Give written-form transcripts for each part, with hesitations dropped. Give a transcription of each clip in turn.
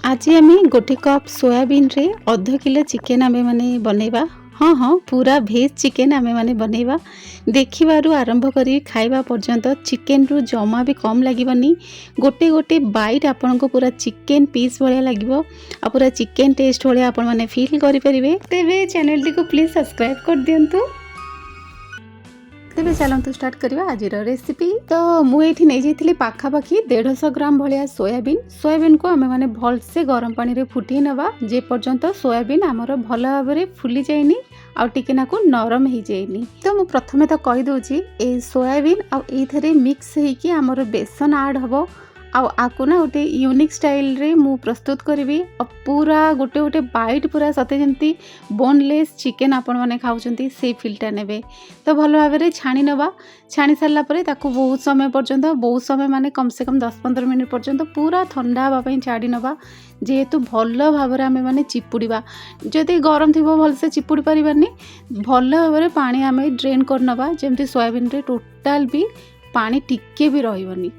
आज आम गोटे कप सोयाबीन रे अध किलो चिकेन आमे माने बनैबा। हाँ हाँ पूरा भेज चिकेन आमे माने बनैबा। देखिबारु आरंभ करी खाइबा पर्यंत चिकेन रु जमा भी कम लागिबनी। गोटे गोटे बाइट आपन को पूरा चिकेन पीस भलिया लागिबो आ पूरा चिकेन टेस्ट भलिया आपन माने फील करि परिबे। तेबे चैनल टी को प्लीज सब्सक्राइब कर दियंतु। तेबे चलतु स्टार्ट करवा आज रेसिपी। तो मुझे नहीं जाइली पाखापाखि 150 ग्राम भाया सोयाबीन को आम मैंने भलसे गरम पानी रे फुटे नवा जे पर्यंत सोयाबीन आमर भल भाव में फुली जाइनी आउ टिके नाकु नरम हो जाइनी। तो मु प्रथमे तो कही दूची ए सोयाबीन आउ एथरे मिक्स होइकी आमर बेसन ऐड हबो आकु ना गोटे यूनिक स्टाइल रे मु प्रस्तुत करी। पूरा गोटे गोटे बाइट पूरा सते जमती बोनलेस चिकेन आपण माने खाउचंती से फीलटा नेबे। तो भल भाव में छाणी नवा। छाणी सारा पर ताकू बहुत समय पर्यंत बहुत समय माने कम से कम 10-15 मिनट पर्यंत पूरा ठंडा हवा पई छाड़ी नवा जेहेतु भल भाव में आमे माने चिपुड़ीबा। जदि गरम थिबो भलसे चिपुड़ी परिबानी भल भाव में पानी आमे ड्रेन कर नवा जेमती सोयाबीन रे टोटाल भी पानी टिके भी रहिबनी।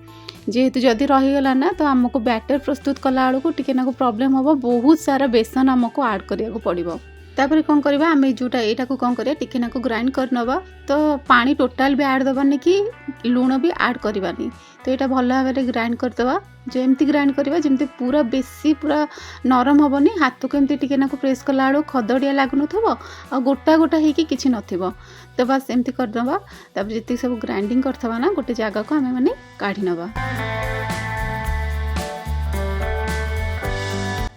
जेहेतु जदि रहीगला ना तो आमको बैटर प्रस्तुत कला बेलू टिके नाको प्रॉब्लम हम बहुत सारा बेसन आमको ऐड करिया पड़िबो। तापर कौन करवा आम जोटा यहाँ को कौन करिया टिके नाको ग्राइंड कर नवा। तो पानी टोटाल भी ऐड दबानी कि लुण भी ऐड करवानी। तो यहाँ भल भाव में ग्राइंड करदे जमती ग्राइंड करवा जमती पूरा बेसी पूरा नरम हेनी हाथ को एमती टिके नाको प्रेस कला बेलू खदड़िया लगुन आ गोटा गोटा होगी किसी नथिबो। तो बस एमती करदबा। तापर जितनी सब ग्राइंडिंग करथबा ना गोटे जगह को आम मैंने काढ़ी नवा।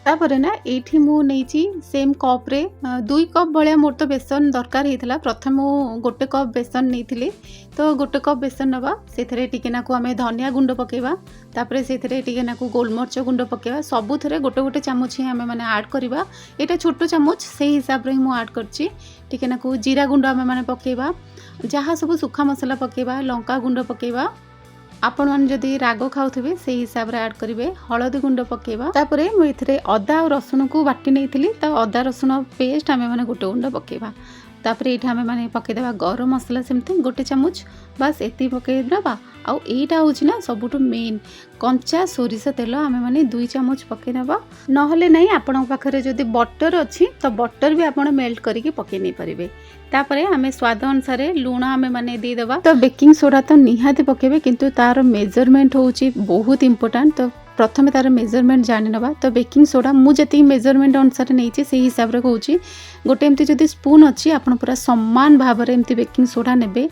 तापर ना ये मुझे सेम कप रे 2 कप भाया मोर तो बेसन दरकार होता। प्रथम गोटे कप बेसन नहीं तो गोटे कप बेसन नवा से टिकेनाकू आम धनिया गुंड पकेबा। तापर से टिकेनाकू गोलमर्च गुंड पकेबा। सबू थे गोटे गोटे चामच ही आम मैंने ऐड करवा। यहाँ छोट चामच से हिसाब से मुझे ऐड करची। टिकेनाकू जीरा गुंड आम मैंने पकेबा। जहाँ सब सुखा मसला पकेबा लंका गुंड पकेबा। आपण मैंने जदि राग खाऊे से हिसाब से ऐड करेंगे। हलदी गुंड पकेबा। तापर मुझे अदा और रसुण को बाटी नहीं तो अदा रसुण पेस्ट आम मैंने गोटे गुंड पकेबा। तापर ये आम मैंने पकईदेवा गरम मसला सेमती गोटे चामच बास एति पकईदेवा। आउ एटा होची ना सबुठु मेन कंचा सोरिष तेल आम मैंने 2 चामच पकई नवा। नहले नहीं आपण पाखरे जदि बटर अच्छी तो बटर भी आपण मेल्ट करके पकई नहीं पारे। तापर आम स्वाद अनुसार लुण आम मैंने देदेवा। तो बेकिंग सोडा तो निहाती पकेबे किंतु तार मेजरमेंट होची बहुत इंपोर्टेंट। तो प्रथम तार मेजरमेंट जानी नवा। तो बेकिंग सोडा मुझे मेजरमेंट अनुसार नहीं से हिसाब से कहूँ गोटे एमती जदि स्पून अच्छी आपड़ पूरा समान भाव में एमती बेकिंग सोडा नेबे।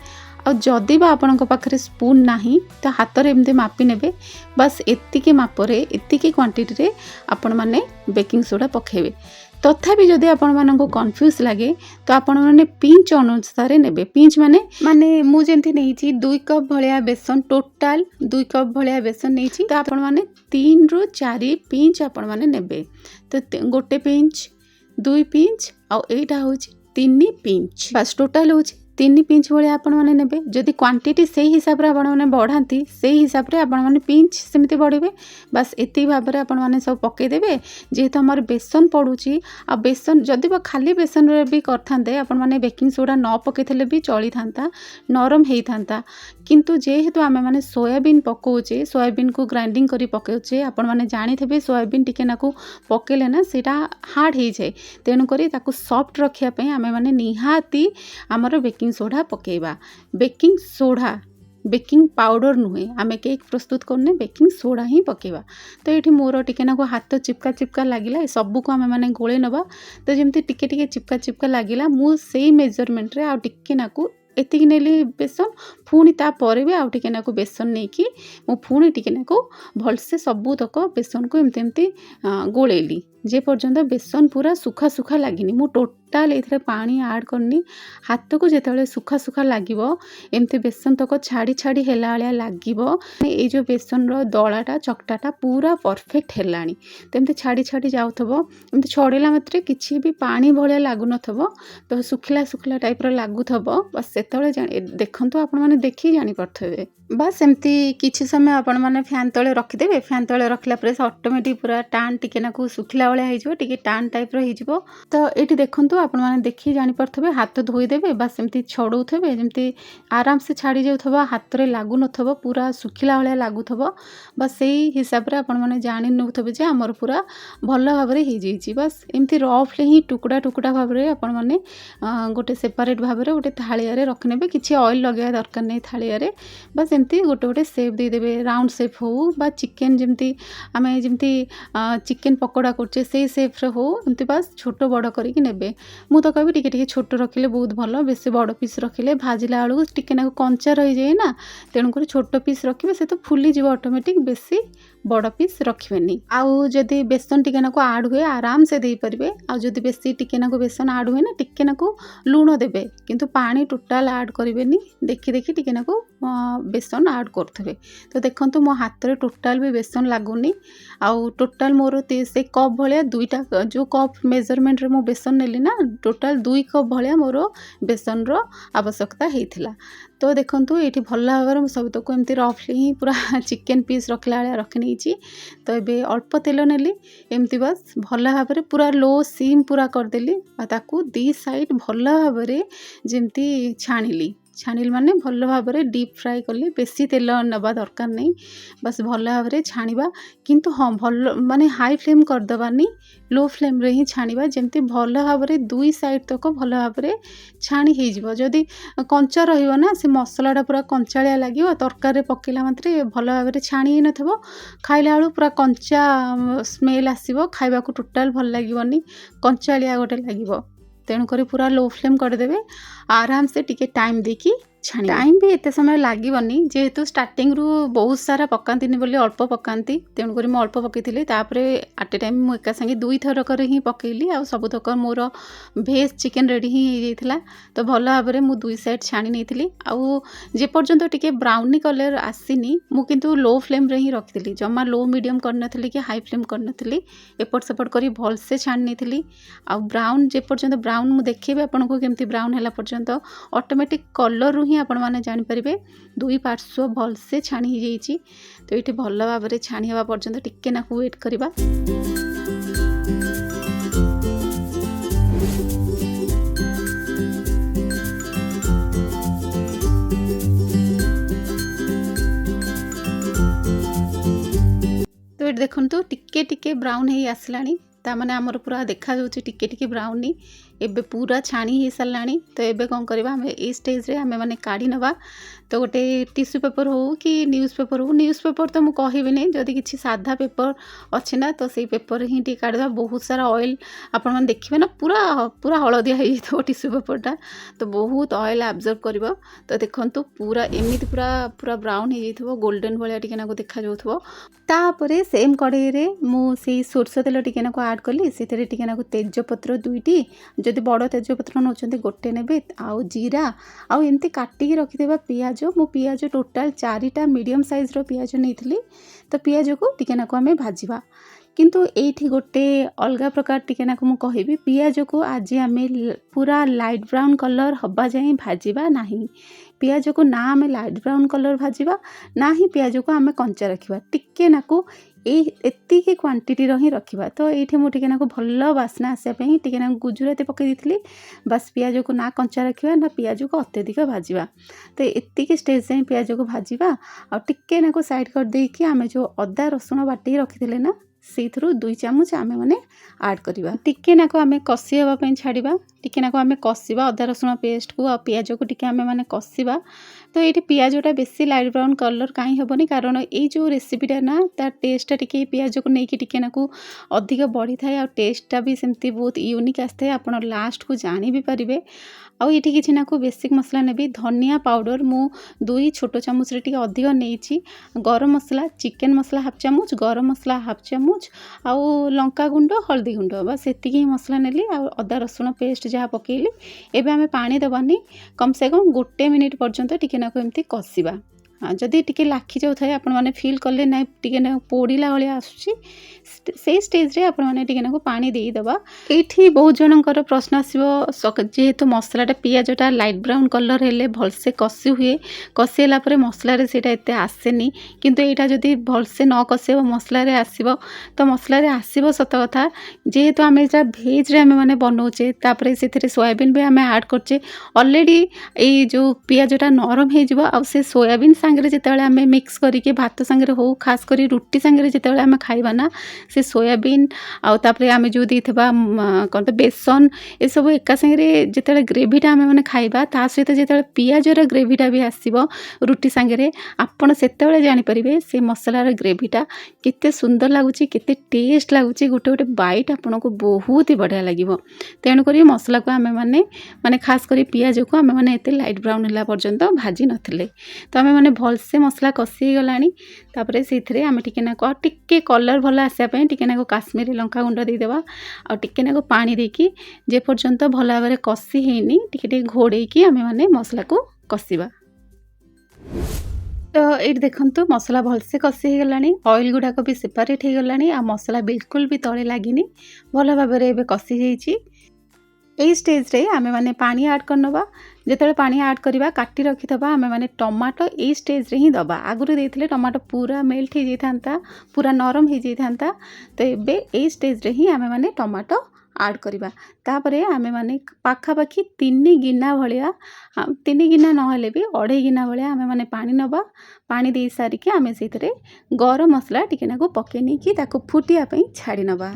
आ जदि बा आपण पाखरे स्पून नाही तो हाथ में एमती मापी नेबे। बस एतिकी मापरे एतिकी क्वांटिटी रे आपण माने बेकिंग सोडा पकेबे। तथापि जदि आपण माननको कंफ्यूज लगे तो आपण माने पिंच अनुसार नेबे। पिंच माने माने मु जेंती नहींची 2 कप भलिया बेसन टोटाल 2 कप भलिया बेसन नहींची तो आपण माने 3 रु 4 पिंच आपण माने नेबे। तो गोटे पिंच 2 पिंच आ एटा होची 3 पिंच बस टोटाल होची 3 पिंच भाया आपण मैंने नेबे। जदि क्वांटिटी से हिसाब से आपण मैंने बढ़ाती से हिसाब से आपण मैंने पिंच सेमती बढ़े। बस एति भाव में आपण मैंने सब पकईदेवे। जेहेतु आमर बेसन पड़ुची आ बेसन जदि खाली बेसन रे भी करते आपण मैंने बेकिंग सोडा न पकईले भी चली था नरम होता। किंतु जेहेतु आम मैंने सोयाबीन पकाउचे सोयाबीन को ग्राइंडिंग करी पकाउचे आपण मैंने जानी थे सोयाबीन टिके नाकू पकेले ना सेटा हार्ड हो जाए। तेणुक सॉफ्ट रखापी आम मैंने निहाती आमर बेकिंग सोडा पकेबा। बेकिंग सोडा बेकिंग पाउडर नुहे आम केक प्रस्तुत करने बेकिंग सोडा ही पकेबा। तो ये मोर टिके नाकू हाथ चिपका चिपका लगिला सबू को आम मैंने गोले नवा। तो जमती टिके टिके चिपका चिपका लगिला मु सेई मेजरमेंट रे आ टिके नाकू एतिक नेली बेसन पुणी तापर भी आउ टिके नाकू बेसन नहीं कि मु पुणी टिके नाकू भलसे सबू तक बेसन को एमती एमती गोलेली जे पर्यंत बेसन पूरा सुखा सुखा लगिनी। मु टोटाल ए पानी ऐड करनी। हाथ को जिते सुखा सुखा लगे एमती बेसन तक छाड़ी छाड़ी हेला भाया लगे। ये जो बेसन दलाटा चकटाटा पूरा परफेक्ट हेलानी। तो एमती छाड़ी छाड़ी जाऊथबो एमती छड़ेला मात्रे किसी भी पानी भाया लगुन तो सुखिला सुखिला टाइप लगुथबो। बस से देखंतु आपण माने देखि जानी परथबे। ବାସ୍ ଏମିତି କିଛି ସମୟ ଆପଣମାନେ ଫ୍ୟାନ୍ ତଳେ ରଖିଦେବେ। ଫ୍ୟାନ୍ ତଳେ ରଖିଲା ପରେ ସେ ଅଟୋମେଟିକ୍ ପୁରା ଟାଣ ଟିକେ ନାକୁ ଶୁଖିଲା ଭଳିଆ ହେଇଯିବ, ଟିକେ ଟାଣ ଟାଇପ୍‌ର ହେଇଯିବ। ତ ଏଇଠି ଦେଖନ୍ତୁ ଆପଣମାନେ ଦେଖିକି ଜାଣିପାରୁଥିବେ, ହାତ ଧୋଇଦେବେ, ବାସ୍ ଏମିତି ଛଡ଼ଉଥିବେ, ଯେମିତି ଆରାମସେ ଛାଡ଼ି ଯାଉଥିବ, ହାତରେ ଲାଗୁନଥିବ, ପୁରା ଶୁଖିଲା ଭଳିଆ ଲାଗୁଥିବ। ବାସ୍ ସେଇ ହିସାବରେ ଆପଣମାନେ ଜାଣି ନେଉଥିବେ ଯେ ଆମର ପୁରା ଭଲ ଭାବରେ ହେଇଯାଇଛି। ବାସ୍ ଏମିତି ରଫ୍‌ଲି ହିଁ ଟୁକୁଡ଼ା ଟୁକୁଡ଼ା ଭାବରେ ଆପଣମାନେ ଗୋଟେ ସେପାରେଟ୍ ଭାବରେ ଗୋଟେ ଥାଳିଆରେ ରଖିନେବେ। କିଛି ଅଏଲ୍ ଲଗାଇବା ଦରକାର ନାହିଁ ଥାଳିଆରେ। ବାସ୍ ଏମିତି ଗୋଟେ ଗୋଟେ ସେପ୍ ଦେଇଦେବେ, ରାଉଣ୍ଡ ସେପ୍ ହଉ ବା ଚିକେନ୍ ଯେମିତି ଆମେ ଯେମିତି ଚିକେନ୍ ପକୋଡ଼ା କରୁଛେ ସେଇ ସେପ୍‌ରେ ହଉ, ଏମିତି ବାସ୍ ଛୋଟ ବଡ଼ କରିକି ନେବେ। ମୁଁ ତ କହିବି ଟିକେ ଟିକେ ଛୋଟ ରଖିଲେ ବହୁତ ଭଲ, ବେଶୀ ବଡ଼ ପିସ୍ ରଖିଲେ ଭାଜିଲା ବେଳକୁ ଟିକେ ନାକୁ କଞ୍ଚା ରହିଯାଏ ନା, ତେଣୁକରି ଛୋଟ ପିସ୍ ରଖିବେ, ସେ ତ ଫୁଲିଯିବ ଅଟୋମେଟିକ୍, ବେଶୀ ବଡ଼ ପିସ୍ ରଖିବେନି। ଆଉ ଯଦି ବେସନ ଟିକେ ନାକୁ ଆଡ଼୍ ହୁଏ ଆରାମସେ ଦେଇପାରିବେ। ଆଉ ଯଦି ବେଶୀ ଟିକେ ନାକୁ ବେସନ ଆଡ଼୍ ହୁଏ ନା, ଟିକେ ନାକୁ ଲୁଣ ଦେବେ, କିନ୍ତୁ ପାଣି ଟୋଟାଲ୍ ଆଡ଼୍ କରିବେନି। ଦେଖି ଦେଖି ଟିକେ ନାକୁ ବେସନ ଆଡ଼୍ କରୁଥିବେ। ତ ଦେଖନ୍ତୁ ମୋ ହାତରେ ଟୋଟାଲ୍ ବି ବେସନ ଲାଗୁନି। ଆଉ ଟୋଟାଲ୍ ମୋର ସେ କପ୍ ଭଳିଆ 2ଟା, ଯେଉଁ କପ୍ ମେଜରମେଣ୍ଟରେ ମୁଁ ବେସନ ନେଲି ନା, ଟୋଟାଲ୍ 2 କପ୍ ଭଳିଆ ମୋର ବେସନର ଆବଶ୍ୟକତା ହେଇଥିଲା। ତ ଦେଖନ୍ତୁ ଏଇଠି ଭଲ ଭାବରେ ମୁଁ ସବୁତକ ଏମିତି ରଫ୍‌ଲି ହିଁ ପୁରା ଚିକେନ୍ ପିସ୍ ରଖିଲା ଭଳିଆ ରଖିନେଇଛି। ତ ଏବେ ଅଳ୍ପ ତେଲ ନେଲି, ଏମିତି ବାସ୍ ଭଲ ଭାବରେ ପୁରା ଲୋ ସିମ୍ ପୁରା କରିଦେଲି। ଆଉ ତାକୁ 2 ସାଇଡ଼୍ ଭଲ ଭାବରେ ଯେମିତି ଛାଣିଲି ମାନେ ଭଲ ଭାବରେ ଡିପ୍ ଫ୍ରାଏ କଲି। ବେଶୀ ତେଲ ନେବା ଦରକାର ନାହିଁ, ବାସ୍ ଭଲ ଭାବରେ ଛାଣିବା। କିନ୍ତୁ ହଁ, ଭଲ ମାନେ ହାଇ ଫ୍ଲେମ୍ କରିଦେବାନି, ଲୋ ଫ୍ଲେମ୍‌ରେ ହିଁ ଛାଣିବା, ଯେମିତି ଭଲ ଭାବରେ 2 ସାଇଡ଼୍ ତକ ଭଲ ଭାବରେ ଛାଣି ହେଇଯିବ। ଯଦି କଞ୍ଚା ରହିବ ନା, ସେ ମସଲାଟା ପୁରା କଞ୍ଚାଳିଆ ଲାଗିବ, ତରକାରୀରେ ପକେଇଲା ମାତ୍ରେ ଭଲ ଭାବରେ ଛାଣି ହେଇନଥିବ, ଖାଇଲା ବେଳକୁ ପୁରା କଞ୍ଚା ସ୍ମେଲ୍ ଆସିବ, ଖାଇବାକୁ ଟୋଟାଲ୍ ଭଲ ଲାଗିବନି, କଞ୍ଚାଳିଆ ଗୋଟେ ଲାଗିବ। ତେଣୁକରି ପୁରା ଲୋ ଫ୍ଲେମ୍ କରିଦେବେ, ଆରାମସେ ଟିକେ ଟାଇମ୍ ଦେଇକି ଛାଣିବେ। ଟାଇମ୍ ବି ଏତେ ସମୟ ଲାଗିବନି, ଯେହେତୁ ଷ୍ଟାର୍ଟିଂରୁ ବହୁତ ସାରା ପକାନ୍ତିନି ବୋଲି ଅଳ୍ପ ପକାନ୍ତି, ତେଣୁକରି ମୁଁ ଅଳ୍ପ ପକେଇଥିଲି। ତାପରେ ଆଟ୍ ଏ ଟାଇମ୍ ମୁଁ ଏକା ସାଙ୍ଗେ 2 ଥରକରେ ହିଁ ପକେଇଲି, ଆଉ ସବୁତକ ମୋର ଭେଜ୍ ଚିକେନ୍ ରେଡ଼ି ହିଁ ହେଇଯାଇଥିଲା। ତ ଭଲ ଭାବରେ ମୁଁ 2 ସାଇଡ଼୍ ଛାଣି ନେଇଥିଲି। ଆଉ ଯେପର୍ଯ୍ୟନ୍ତ ଟିକେ ବ୍ରାଉନି କଲର୍ ଆସିନି, ମୁଁ କିନ୍ତୁ ଲୋ ଫ୍ଲେମ୍‌ରେ ହିଁ ରଖିଥିଲି, ଜମା ଲୋ ମିଡ଼ିୟମ୍ କରିନଥିଲି କି ହାଇ ଫ୍ଲେମ୍ କରିନଥିଲି। ଏପଟ ସେପଟ କରି ଭଲସେ ଛାଣି ନେଇଥିଲି। ଆଉ ବ୍ରାଉନ୍ ଯେପର୍ଯ୍ୟନ୍ତ ବ୍ରାଉନ୍ ମୁଁ ଦେଖେଇବି ଆପଣଙ୍କୁ କେମିତି ବ୍ରାଉନ୍ ହେଲା ପର୍ଯ୍ୟନ୍ତ, ଅଟୋମେଟିକ୍ କଲର୍‌ରୁ ହିଁ ଆପଣମାନେ ଜାଣିପାରିବେ 2 ପାର୍ଶ୍ୱ ଭଲସେ ଛାଣି ହେଇଯାଇଛି। ତ ଏଇଠି ଭଲ ଭାବରେ ଛାଣି ହେବା ପର୍ଯ୍ୟନ୍ତ ଟିକେ ନାକୁ ୱେଟ୍ କରିବା। ତ ଏଠି ଦେଖନ୍ତୁ ଟିକେ ଟିକେ ବ୍ରାଉନ୍ ହେଇ ଆସିଲାଣି, ତାମାନେ ଆମର ପୁରା ଦେଖାଯାଉଛି ଟିକେ ଟିକେ ବ୍ରାଉନି। ଏବେ ପୁରା ଛାଣି ହେଇସାରିଲାଣି। ତ ଏବେ କ'ଣ କରିବା, ଆମେ ଏଇ ଷ୍ଟେଜ୍‌ରେ ଆମେମାନେ କାଢ଼ି ନେବା। ତ ଗୋଟେ ଟିସ୍ୟୁ ପେପର୍ ହଉ କି ନ୍ୟୁଜ୍ ପେପର୍ ହଉ, ନ୍ୟୁଜ୍ ପେପର୍ ତ ମୁଁ କହିବିନି, ଯଦି କିଛି ସାଧା ପେପର୍ ଅଛି ନା, ତ ସେଇ ପେପର୍‌ରେ ହିଁ ଟିକେ କାଢ଼ିଦେବା। ବହୁତ ସାରା ଅଏଲ୍ ଆପଣମାନେ ଦେଖିବେ ନା, ପୁରା ପୁରା ହଳଦିଆ ହେଇଯାଇଥିବ ଟିସ୍ୟୁ ପେପର୍‌ଟା, ତ ବହୁତ ଅଏଲ୍ ଆବଜର୍ବ କରିବ। ତ ଦେଖନ୍ତୁ ପୁରା ଏମିତି ପୁରା ପୁରା ବ୍ରାଉନ୍ ହେଇଯାଇଥିବ, ଗୋଲ୍ଡେନ୍ ଭଳିଆ ଟିକେ ନାକୁ ଦେଖାଯାଉଥିବ। ତାପରେ ସେମ୍ କଢ଼େଇରେ ମୁଁ ସେଇ ସୋରିଷ ତେଲ ଟିକେ ନାକୁ ଆଡ଼୍ କଲି, ସେଥିରେ ଟିକେ ନାକୁ ତେଜପତ୍ର 2ଟି, ଯଦି ବଡ଼ ତେଜପତ୍ର ନେଉଛନ୍ତି 1 ନେବେ, ଆଉ ଜିରା, ଆଉ ଏମିତି କାଟିକି ରଖିଥିବା ପିଆଜ। ମୁଁ ପିଆଜ ଟୋଟାଲ୍ 4ଟା ମିଡ଼ିୟମ୍ ସାଇଜ୍‌ର ପିଆଜ ନେଇଥିଲି। ତ ପିଆଜକୁ ଟିକେ ନାକୁ ଆମେ ଭାଜିବା। କିନ୍ତୁ ଏଇଠି ଗୋଟେ ଅଲଗା ପ୍ରକାର ଟିକେ ନାକୁ ମୁଁ କହିବି, ପିଆଜକୁ ଆଜି ଆମେ ପୁରା ଲାଇଟ୍ ବ୍ରାଉନ୍ କଲର୍ ହେବା ଯାଏଁ ଭାଜିବା ନାହିଁ। ପିଆଜକୁ ନା ଆମେ ଲାଇଟ୍ ବ୍ରାଉନ୍ କଲର୍ ଭାଜିବା, ନା ହିଁ ପିଆଜକୁ ଆମେ କଞ୍ଚା ରଖିବା। ଟିକେ ନାକୁ ଏତିକି କ୍ୱାଣ୍ଟିଟିର ହିଁ ରଖିବା। ତ ଏଇଠି ମୁଁ ଟିକେ ନାକୁ ଭଲ ବାସ୍ନା ଆସିବା ପାଇଁ ଟିକେ ନାକୁ ଗୁଜୁରାତି ପକେଇ ଦେଇଥିଲି। ବାସ୍ ପିଆଜକୁ ନା କଞ୍ଚା ରଖିବା, ନା ପିଆଜକୁ ଅତ୍ୟଧିକ ଭାଜିବା। ତ ଏତିକି ଷ୍ଟେଜ୍ ଯାଏଁ ପିଆଜକୁ ଭାଜିବା। ଆଉ ଟିକେ ନାକୁ ସାଇଡ଼୍ କରିଦେଇକି ଆମେ ଯେଉଁ ଅଦା ରସୁଣ ବାଟିକି ରଖିଥିଲେ ନା, ସେଇଥିରୁ 2 ଚାମଚ ଆମେମାନେ ଆଡ଼୍ କରିବା। ଟିକେ ନାକୁ ଆମେ କଷି ହେବା ପାଇଁ ଛାଡ଼ିବା। ଟିକେ ନାକୁ ଆମେ କଷିବା ଅଦା ରସୁଣ ପେଷ୍ଟକୁ ଆଉ ପିଆଜକୁ ଟିକେ ଆମେମାନେ କଷିବା। ତ ଏଇଠି ପିଆଜଟା ବେଶୀ ଲାଇଟ୍ ବ୍ରାଉନ୍ କଲର୍ କାହିଁ ହେବନି, କାରଣ ଏଇ ଯେଉଁ ରେସିପିଟା ନା, ତା ଟେଷ୍ଟଟା ଟିକେ ପିଆଜକୁ ନେଇକି ଟିକେ ନାକୁ ଅଧିକ ବଢ଼ିଥାଏ, ଆଉ ଟେଷ୍ଟଟା ବି ସେମିତି ବହୁତ ୟୁନିକ୍ ଆସିଥାଏ, ଆପଣ ଲାଷ୍ଟକୁ ଜାଣି ବି ପାରିବେ। ଆଉ ଏଇଠି କିଛି ନାକୁ ବେସିକ୍ ମସଲା ନେବି। ଧନିଆ ପାଉଡ଼ର ମୁଁ 2 ଛୋଟ ଚାମଚରେ ଟିକେ ଅଧିକ ନେଇଛି। ଗରମ ମସଲା, ଚିକେନ୍ ମସଲା ହାଫ୍ ଚାମଚ, ଗରମ ମସଲା ହାଫ୍ ଚାମଚ, ଆଉ ଲଙ୍କାଗୁଣ୍ଡ, ହଳଦୀ ଗୁଣ୍ଡ, ବାସ୍ ଏତିକି ହିଁ ମସଲା ନେଲି। ଆଉ ଅଦା ରସୁଣ ପେଷ୍ଟ ଯାହା ପକେଇଲି। ଏବେ ଆମେ ପାଣି ଦେବାନି, କମ୍ ସେ କମ୍ 1 ମିନିଟ୍ ପର୍ଯ୍ୟନ୍ତ ଟିକେ ନାକୁ ଏମିତି କଷିବା। ଯଦି ଟିକେ ଲାଖି ଯାଉଥାଏ ଆପଣମାନେ ଫିଲ୍ କଲେ ନାଇଁ ଟିକେ ନା ପୋଡ଼ିଲା ଭଳିଆ ଆସୁଛି, ସେଇ ଷ୍ଟେଜ୍ରେ ଆପଣମାନେ ଟିକେ ନାକୁ ପାଣି ଦେଇଦେବା। ଏଇଠି ବହୁତ ଜଣଙ୍କର ପ୍ରଶ୍ନ ଆସିବ, ଯେହେତୁ ମସଲାଟା ପିଆଜଟା ଲାଇଟ୍ ବ୍ରାଉନ୍ କଲର୍ ହେଲେ ଭଲସେ କଷି ହୁଏ, କଷି ହେଲା ପରେ ମସଲାରେ ସେଇଟା ଏତେ ଆସେନି, କିନ୍ତୁ ଏଇଟା ଯଦି ଭଲସେ ନ କଷିବ ମସଲାରେ ଆସିବ। ତ ମସଲାରେ ଆସିବ ସତ କଥା, ଯେହେତୁ ଆମେ ଏଇଟା ଭେଜ୍ରେ ଆମେ ମାନେ ବନାଉଛେ, ତାପରେ ସେଥିରେ ସୋୟାବିନ୍ ବି ଆମେ ଆଡ଼୍ କରୁଛେ। ଅଲରେଡ଼ି ଏଇ ଯେଉଁ ପିଆଜଟା ନରମ ହେଇଯିବ, ଆଉ ସେ ସୋୟାବିନ୍ ସାଙ୍ଗରେ ଯେତେବେଳେ ଆମେ ମିକ୍ସ କରିକି ଭାତ ସାଙ୍ଗରେ ହଉ, ଖାସ୍ କରି ରୁଟି ସାଙ୍ଗରେ ଯେତେବେଳେ ଆମେ ଖାଇବା ନା, ସେ ସୋୟାବିନ୍ ଆଉ ତାପରେ ଆମେ ଯେଉଁ ଦେଇଥିବା କ'ଣ ତ ବେସନ, ଏସବୁ ଏକା ସାଙ୍ଗରେ ଯେତେବେଳେ ଗ୍ରେଭିଟା ଆମେ ମାନେ ଖାଇବା, ତା ସହିତ ଯେତେବେଳେ ପିଆଜର ଗ୍ରେଭିଟା ବି ଆସିବ ରୁଟି ସାଙ୍ଗରେ, ଆପଣ ସେତେବେଳେ ଜାଣିପାରିବେ ସେ ମସଲାର ଗ୍ରେଭିଟା କେତେ ସୁନ୍ଦର ଲାଗୁଛି, କେତେ ଟେଷ୍ଟ ଲାଗୁଛି। ଗୋଟେ ଗୋଟେ ବାଇଟ୍ ଆପଣଙ୍କୁ ବହୁତ ହି ବଢ଼ିଆ ଲାଗିବ। ତେଣୁକରି ମସଲାକୁ ମାନେ ଖାସ୍ କରି ପିଆଜକୁ ଆମେମାନେ ଏତେ ଲାଇଟ୍ ବ୍ରାଉନ୍ ହେଲା ପର୍ଯ୍ୟନ୍ତ ଭାଜି ନଥିଲେ। ତ ଆମେମାନେ ଭଲସେ ମସଲା କଷି ହେଇଗଲାଣି। ତାପରେ ସେଇଥିରେ ଆମେ ଟିକେ ନାକୁ ଆଉ ଟିକେ କଲର୍ ଭଲ ଆସିବା ପାଇଁ ଟିକେ ନାକୁ କାଶ୍ମୀରୀ ଲଙ୍କା ଗୁଣ୍ଡ ଦେଇଦେବା, ଆଉ ଟିକେ ନାକୁ ପାଣି ଦେଇକି ଯେପର୍ଯ୍ୟନ୍ତ ଭଲ ଭାବରେ କଷି ହେଇନି ଟିକେ ଟିକେ ଘୋଡ଼େଇକି ଆମେମାନେ ମସଲାକୁ କଷିବା। ତ ଏଇଠି ଦେଖନ୍ତୁ ମସଲା ଭଲସେ କଷି ହେଇଗଲାଣି, ଅଏଲ୍ ଗୁଡ଼ାକ ବି ସେପାରେଟ୍ ହେଇଗଲାଣି, ଆଉ ମସଲା ବିଲକୁଲ ବି ତଳେ ଲାଗିନି, ଭଲ ଭାବରେ ଏବେ କଷି ହେଇଛି। ଏଇ ଷ୍ଟେଜ୍ରେ ଆମେମାନେ ପାଣି ଆଡ଼୍ କରିନେବା। ଯେତେବେଳେ ପାଣି ଆଡ଼୍ କରିବା କାଟି ରଖିଥିବା ଆମେମାନେ ଟମାଟୋ ଏଇ ଷ୍ଟେଜ୍ରେ ହିଁ ଦେବା। ଆଗରୁ ଦେଇଥିଲେ ଟମାଟୋ ପୁରା ମେଲ୍ଟ ହେଇଯାଇଥାନ୍ତା, ପୁରା ନରମ ହେଇଯାଇଥାନ୍ତା। ତ ଏବେ ଏଇ ଷ୍ଟେଜ୍ରେ ହିଁ ଆମେମାନେ ଟମାଟୋ ଆଡ଼୍ କରିବା। ତାପରେ ଆମେମାନେ ପାଖାପାଖି 3 ଗିନା ଭଳିଆ, 3 ଗିନା ନହେଲେ ବି 2.5 ଗିନା ଭଳିଆ ଆମେମାନେ ପାଣି ନେବା। ପାଣି ଦେଇ ସାରିକି ଆମେ ସେଇଥିରେ ଗରମ ମସଲା ଟିକେ ନାକୁ ପକେଇ ନେଇକି ତାକୁ ଫୁଟିବା ପାଇଁ ଛାଡ଼ି ନେବା।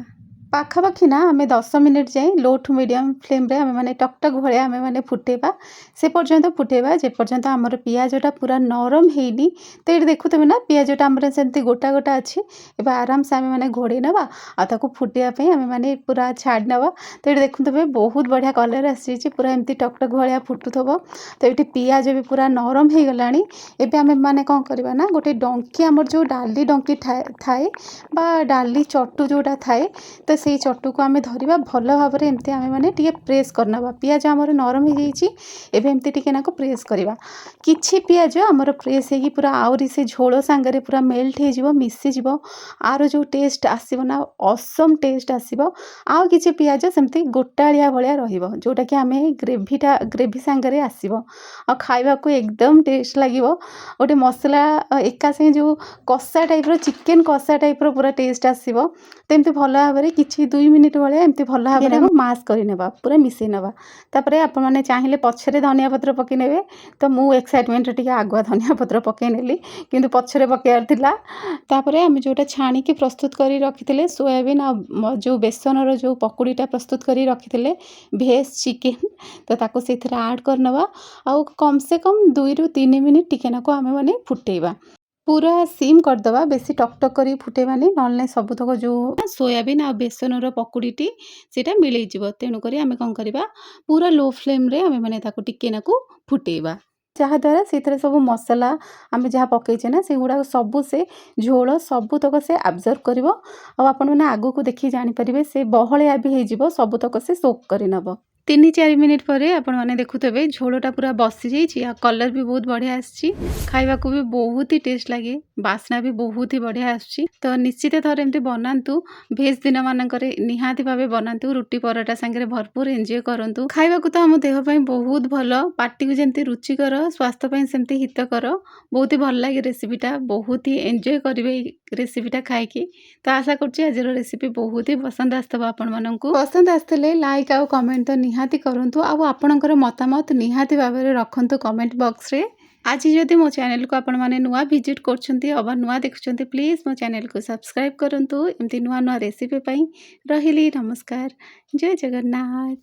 ପାଖାପାଖି ନା ଆମେ 10 ମିନିଟ୍ ଯାଏଁ ଲୋ ଟୁ ମିଡ଼ିୟମ୍ ଫ୍ଲେମ୍ରେ ଆମେମାନେ ଟକଟକ ଭଳିଆ ଆମେମାନେ ଫୁଟେଇବା। ସେ ପର୍ଯ୍ୟନ୍ତ ଫୁଟେଇବା ଯେପର୍ଯ୍ୟନ୍ତ ଆମର ପିଆଜଟା ପୁରା ନରମ ହେଇନି। ତ ଏଇଠି ଦେଖୁଥିବେ ନା ପିଆଜଟା ଆମର ସେମିତି ଗୋଟା ଗୋଟା ଅଛି। ଏବେ ଆରାମସେ ଆମେମାନେ ଘୋଡ଼େଇ ନେବା, ଆଉ ତାକୁ ଫୁଟିବା ପାଇଁ ଆମେମାନେ ପୁରା ଛାଡ଼ି ନେବା। ତ ଏଇଠି ଦେଖୁଥିବେ ବହୁତ ବଢ଼ିଆ କଲର୍ ଆସିଯାଇଛି, ପୁରା ଏମିତି ଟକଟକ ଭଳିଆ ଫୁଟୁଥିବ। ତ ଏଇଠି ପିଆଜ ବି ପୁରା ନରମ ହେଇଗଲାଣି। ଏବେ ଆମେମାନେ କ'ଣ କରିବା ନା, ଗୋଟେ ଡଙ୍କି, ଆମର ଯେଉଁ ଡାଲି ଡଙ୍କି ଥାଏ ବା ଡାଲି ଚଟୁ ଯେଉଁଟା ଥାଏ, ତ ସେଇ ଚଟୁକୁ ଆମେ ଧରିବା, ଭଲ ଭାବରେ ଏମିତି ଆମେମାନେ ଟିକେ ପ୍ରେସ୍ କରିନେବା। ପିଆଜ ଆମର ନରମ ହେଇଯାଇଛି, ଏବେ ଏମିତି ଟିକେ ନାକୁ ପ୍ରେସ୍ କରିବା। କିଛି ପିଆଜ ଆମର ପ୍ରେସ୍ ହେଇକି ପୁରା ଆହୁରି ସେ ଝୋଳ ସାଙ୍ଗରେ ପୁରା ମେଲ୍ଟ ହେଇଯିବ, ମିଶିଯିବ। ଆର ଯେଉଁ ଟେଷ୍ଟ ଆସିବ ନା, ଅସମ୍ ଟେଷ୍ଟ ଆସିବ। ଆଉ କିଛି ପିଆଜ ସେମିତି ଗୋଟାଳିଆ ଭଳିଆ ରହିବ, ଯେଉଁଟାକି ଆମେ ଗ୍ରେଭି ସାଙ୍ଗରେ ଆସିବ, ଆଉ ଖାଇବାକୁ ଏକଦମ ଟେଷ୍ଟ ଲାଗିବ। ଗୋଟେ ମସଲା ଏକା ସାଙ୍ଗେ ଯେଉଁ କଷା ଟାଇପ୍ର, ଚିକେନ୍ କଷା ଟାଇପ୍ର ପୁରା ଟେଷ୍ଟ ଆସିବ। ତ ଏମିତି ଭଲ ଭାବରେ କିଛି 2 ମିନିଟ୍ ଭଳିଆ ଏମିତି ଭଲ ଭାବରେ ମାସ୍ କରିନେବା, ପୁରା ମିଶାଇ ନେବା। ତାପରେ ଆପଣମାନେ ଚାହିଁଲେ ପଛରେ ଧନିଆ ପତ୍ର ପକାଇ ନେବେ। ତ ମୁଁ ଏକ୍ସାଇଟମେଣ୍ଟରେ ଟିକେ ଆଗୁଆ ଧନିଆ ପତ୍ର ପକାଇ ନେଲି, କିନ୍ତୁ ପଛରେ ପକାଇବାର ଥିଲା। ତାପରେ ଆମେ ଯେଉଁଟା ଛାଣିକି ପ୍ରସ୍ତୁତ କରି ରଖିଥିଲେ ସୋୟାବିନ୍ ଆଉ ଯେଉଁ ବେସନର ଯେଉଁ ପକୁଡ଼ିଟା ପ୍ରସ୍ତୁତ କରି ରଖିଥିଲେ ଭେଜ୍ ଚିକେନ୍, ତ ତାକୁ ସେଇଥିରେ ଆଡ଼୍ କରିନେବା। ଆଉ କମ୍ ସେ କମ୍ 2ରୁ 3 ମିନିଟ୍ ଟିକେ ନାକୁ ଆମେମାନେ ଫୁଟେଇବା। ପୁରା ସିମ୍ କରିଦେବା, ବେଶୀ ଟକଟକ କରି ଫୁଟେଇବାନି, ନହେଲେ ନାହିଁ ସବୁତକ ଯେଉଁ ସୋୟାବିନ୍ ଆଉ ବେସନର ପକୁଡ଼ିଟି ସେଇଟା ମିଳେଇଯିବ। ତେଣୁକରି ଆମେ କ'ଣ କରିବା, ପୁରା ଲୋ ଫ୍ଲେମ୍ରେ ଆମେମାନେ ତାକୁ ଟିକେ ନାକୁ ଫୁଟେଇବା, ଯାହାଦ୍ୱାରା ସେଥିରେ ସବୁ ମସଲା ଆମେ ଯାହା ପକାଇଛେ ନା, ସେଗୁଡ଼ାକ ସବୁ ସେ ଝୋଳ ସବୁତକ ସେ ଆବଜର୍ଭ କରିବ। ଆଉ ଆପଣମାନେ ଆଗକୁ ଦେଖି ଜାଣିପାରିବେ ସେ ବହଳିଆ ବି ହେଇଯିବ, ସବୁତକ ସେ ସୋକ୍ କରିନେବ। 3-4 ମିନିଟ୍ ପରେ ଆପଣମାନେ ଦେଖୁଥିବେ ଝୋଳଟା ପୁରା ବସିଯାଇଛି, ଆଉ କଲର୍ ବି ବହୁତ ବଢ଼ିଆ ଆସିଛି। ଖାଇବାକୁ ବି ବହୁତ ହି ଟେଷ୍ଟ ଲାଗେ, ବାସ୍ନା ବି ବହୁତ ହି ବଢ଼ିଆ ଆସୁଛି। ତ ନିଶ୍ଚିତ ଥରେ ଏମିତି ବନାନ୍ତୁ, ଭେଜ୍ ଦିନମାନଙ୍କରେ ନିହାତି ଭାବେ ବନାନ୍ତୁ, ରୁଟି ପରଟା ସାଙ୍ଗରେ ଭରପୁର ଏନ୍ଜୟ କରନ୍ତୁ। ଖାଇବାକୁ ତ ଆମ ଦେହ ପାଇଁ ବହୁତ ଭଲ, ପାଟିକୁ ଯେମିତି ରୁଚିକର, ସ୍ୱାସ୍ଥ୍ୟ ପାଇଁ ସେମିତି ହିତକର। ବହୁତ ହି ଭଲ ଲାଗେ ରେସିପିଟା, ବହୁତ ହି ଏନ୍ଜୟ କରିବେ ଏଇ ରେସିପିଟା ଖାଇକି। ତ ଆଶା କରୁଛି ଆଜିର ରେସିପି ବହୁତ ହି ପସନ୍ଦ ଆସିଥିବ ଆପଣମାନଙ୍କୁ। ପସନ୍ଦ ଆସିଥିଲେ ଲାଇକ୍ ଆଉ କମେଣ୍ଟ ତ ନିହାତି କରନ୍ତୁ, ଆଉ ଆପଣଙ୍କର ମତାମତ ନିହାତି ଭାବରେ ରଖନ୍ତୁ କମେଣ୍ଟ ବକ୍ସରେ। ଆଜି ଯଦି ମୋ ଚ୍ୟାନେଲକୁ ଆପଣମାନେ ନୂଆ ଭିଜିଟ୍ କରୁଛନ୍ତି ଅବା ନୂଆ ଦେଖୁଛନ୍ତି, ପ୍ଲିଜ୍ ମୋ ଚ୍ୟାନେଲକୁ ସବସ୍କ୍ରାଇବ୍ କରନ୍ତୁ। ଏମିତି ନୂଆ ନୂଆ ରେସିପି ପାଇଁ। ରହିଲି, ନମସ୍କାର, ଜୟ ଜଗନ୍ନାଥ।